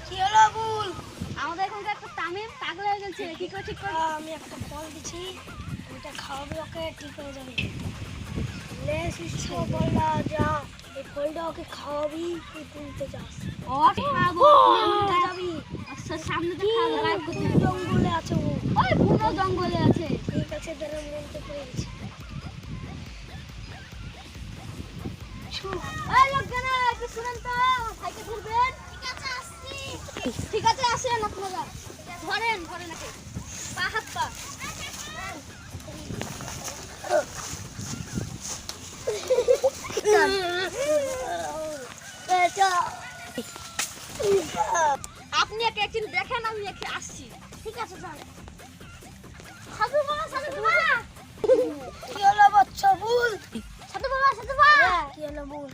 কি হলো বুল? আমাদের এখানকার একটা তামিম পাগল হয়ে গেছে, কি করে ঠিক করে? আমি একটা ফল দিছি, ওইটা খাওয়াবি, ওকে ঠিক হয়ে যাবে। লে শিষ্য বললা যা, এই ফলটা ওকে খাওয়াবি, তুই তুলতে যাস। ও খাবো, তুলতে যাবি। আচ্ছা সামনে তো খাবো, গায়েব করতে হবে। জঙ্গলে আছে ও। ওই বুনো জঙ্গলে আছে। ঠিক আছে, তারা মনতে পড়ে গেছে। এই লোকজনা একটু শুনেন তো, ভাইকে ধরবেন। ঠিক আছে আসছি। ঠিক আছে আসেন আপনারা, ধরেন ধরেন নাকি পা হাত পা। আপনি একে একদিন দেখেন, আমি একে আসছি। ঠিক আছে স্যার। সাধু বাবা, সাধু বাবা, কি হলো বাচ্চা বুল? সাধু বাবা, সাধু বাবা। কি হলো বুল?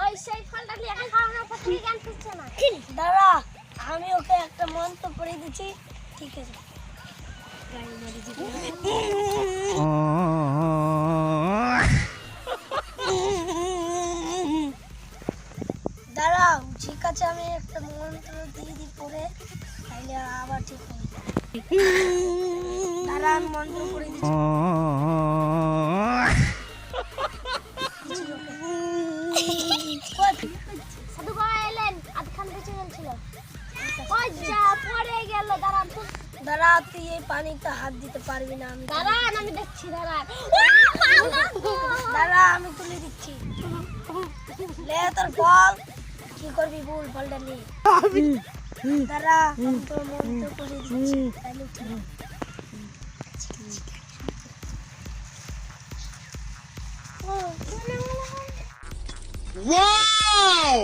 ওই সেই ফলটা নিয়ে এখন খাওয়ানোর পর থেকে জ্ঞান ফিরছে না। দাঁড়া, আমি ওকে একটা মন্ত্র পড়ে দিচ্ছি, ঠিক আছে। দাঁড়াও, ঠিক আছে, আমি একটা মন্ত্র দিয়ে দিই পরে, তাইলে আবার ঠিক হবে। দাঁড়া, আমি মন্ত্র পড়ে দিচ্ছি। সাধু বাবা এলেন, আধখান বেঁচে গেছিল। ওই যা পড়ে গেল, দাঁড়ান তো। দাঁড়া, তুই এই পানিতে হাত দিতে পারবি না। আমি দাঁড়ান, আমি দেখছি, দাঁড়ান। দাঁড়া, আমি তুলে দিচ্ছি। লে তোর ফল, কি করবি বল, ফলটা নে। দাঁড়া, আমি তোর মন্ত্র করে দিচ্ছি, তাইলে ঠিক হবে। Wow!